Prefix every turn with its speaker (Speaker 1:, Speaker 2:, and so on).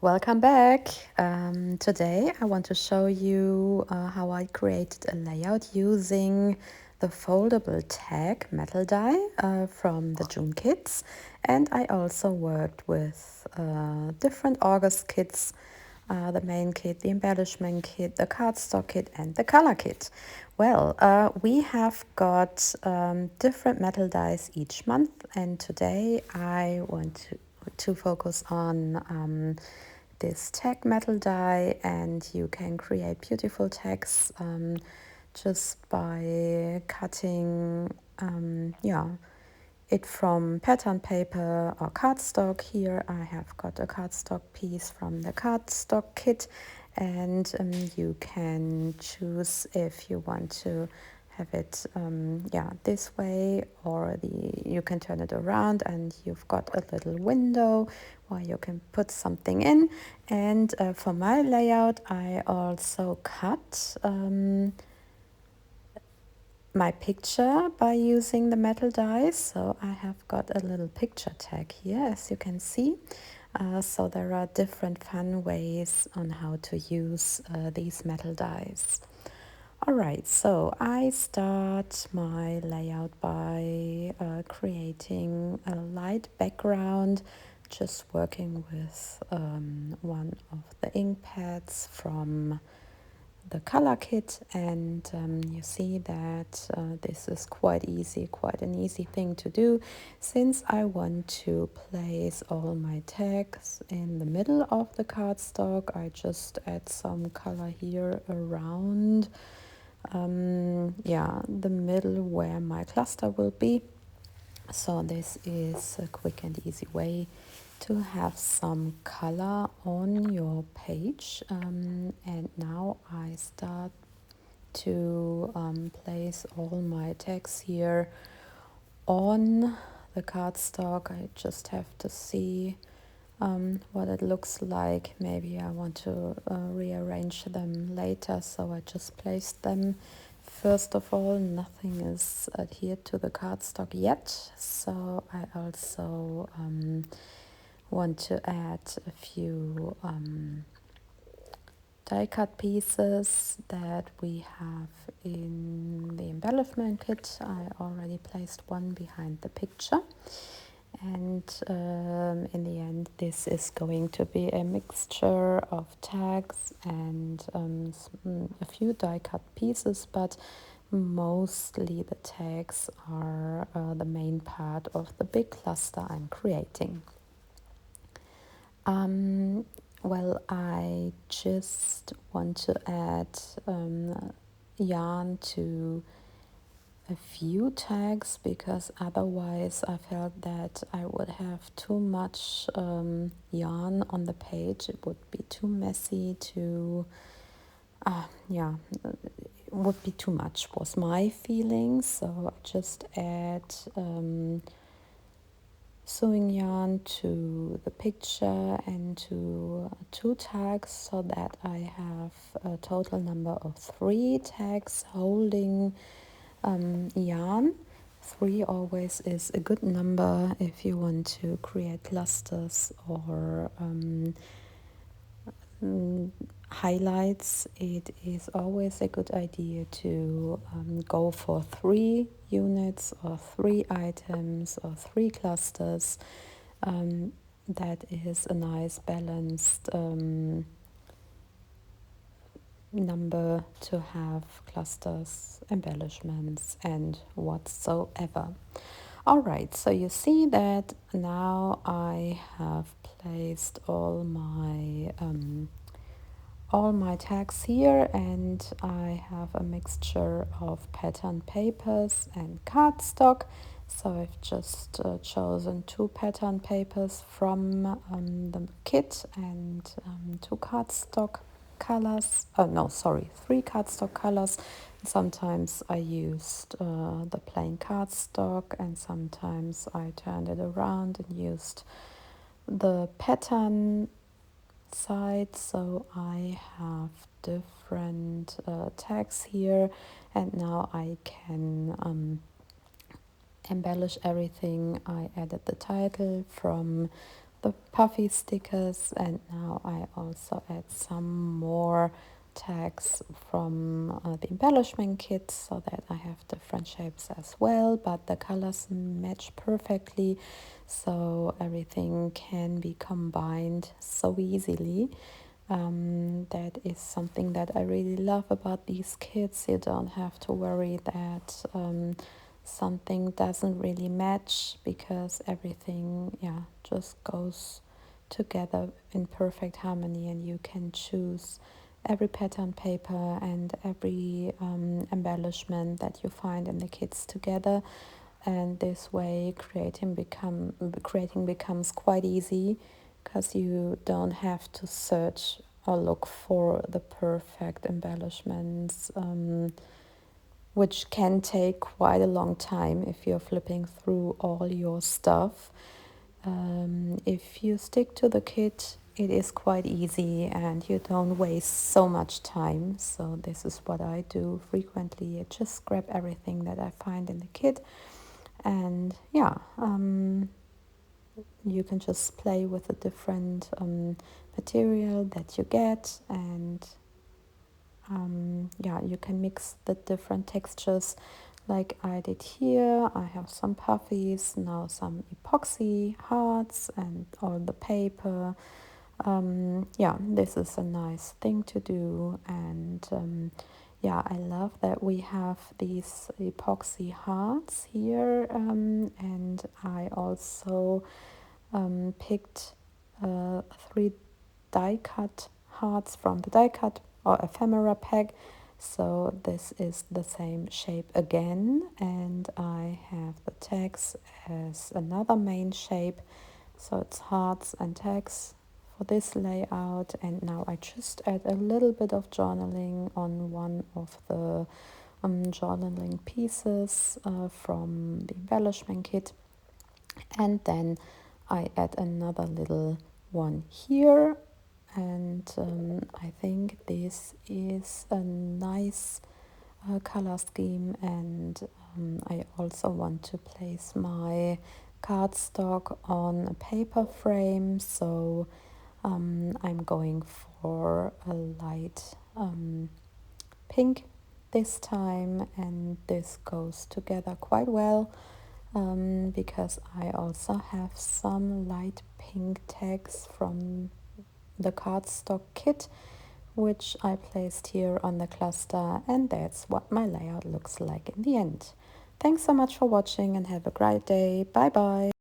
Speaker 1: Welcome back. Today I want to show you how I created a layout using the foldable tag metal die from the June kits, and I also worked with different August kits, the main kit, the embellishment kit, the cardstock kit, and the color kit. Well, we have got different metal dies each month, and today I want to focus on this tag metal die, and you can create beautiful tags just by cutting it from pattern paper or cardstock. Here I have got a cardstock piece from the cardstock kit, and you can choose if you want to have it this way, or you can turn it around and you've got a little window where you can put something in. And for my layout I also cut my picture by using the metal dies. So I have got a little picture tag here, as you can see. So there are different fun ways on how to use these metal dies. Alright, so I start my layout by creating a light background, just working with one of the ink pads from the color kit, and you see that this is quite an easy thing to do, since I want to place all my tags in the middle of the cardstock. I just add some color here around the middle where my cluster will be. So this is a quick and easy way to have some color on your page. And now I start to place all my tags here on the cardstock. I just have to see what it looks like. Maybe I want to rearrange them later, so I just placed them. First of all, nothing is adhered to the cardstock yet, so I also want to add a few die cut pieces that we have in the embellishment kit. I already placed one behind the picture, and in the end this is going to be a mixture of tags and a few die cut pieces, but mostly the tags are the main part of the big cluster I'm creating. Well, I just want to add yarn to a few tags, because otherwise I felt that I would have too much yarn on the page. It would be too messy, it would be too much, was my feeling. So I just add sewing yarn to the picture and to two tags, so that I have a total number of 3 tags holding yarn. 3 always is a good number if you want to create clusters or highlights. It is always a good idea to go for 3 units or 3 items or 3 clusters. That is a nice balanced number to have clusters, embellishments, and whatsoever. Alright, so you see that now I have placed all my tags here, and I have a mixture of pattern papers and cardstock. So I've just chosen 2 pattern papers from the kit and 2 cardstock colors. Oh no, sorry, 3 cardstock colors. Sometimes I used the plain cardstock, and sometimes I turned it around and used the pattern side. So I have different tags here, and now I can embellish everything. I added the title from the puffy stickers, and now I also add some more tags from the embellishment kit so that I have different shapes as well, but the colors match perfectly, so everything can be combined so easily. That is something that I really love about these kits. You don't have to worry that something doesn't really match, because everything, yeah, just goes together in perfect harmony, and you can choose every pattern paper and every embellishment that you find in the kits together, and this way creating becomes quite easy, because you don't have to search or look for the perfect embellishments, which can take quite a long time if you're flipping through all your stuff. If you stick to the kit, it is quite easy and you don't waste so much time. So this is what I do frequently. I just grab everything that I find in the kit, and yeah, you can just play with the different material that you get, and yeah, you can mix the different textures like I did here. I have some puffies, now some epoxy hearts and all the paper. Yeah, this is a nice thing to do, and yeah, I love that we have these epoxy hearts here, and I also picked 3 die cut hearts from the die cut or ephemera pack. So this is the same shape again, and I have the tags as another main shape, so it's hearts and tags for this layout. And now I just add a little bit of journaling on one of the journaling pieces from the embellishment kit, and then I add another little one here, and I think this is a nice color scheme, and I also want to place my cardstock on a paper frame, so I'm going for a light pink this time, and this goes together quite well, because I also have some light pink tags from the cardstock kit, which I placed here on the cluster, and that's what my layout looks like in the end. Thanks so much for watching and have a great day. Bye bye.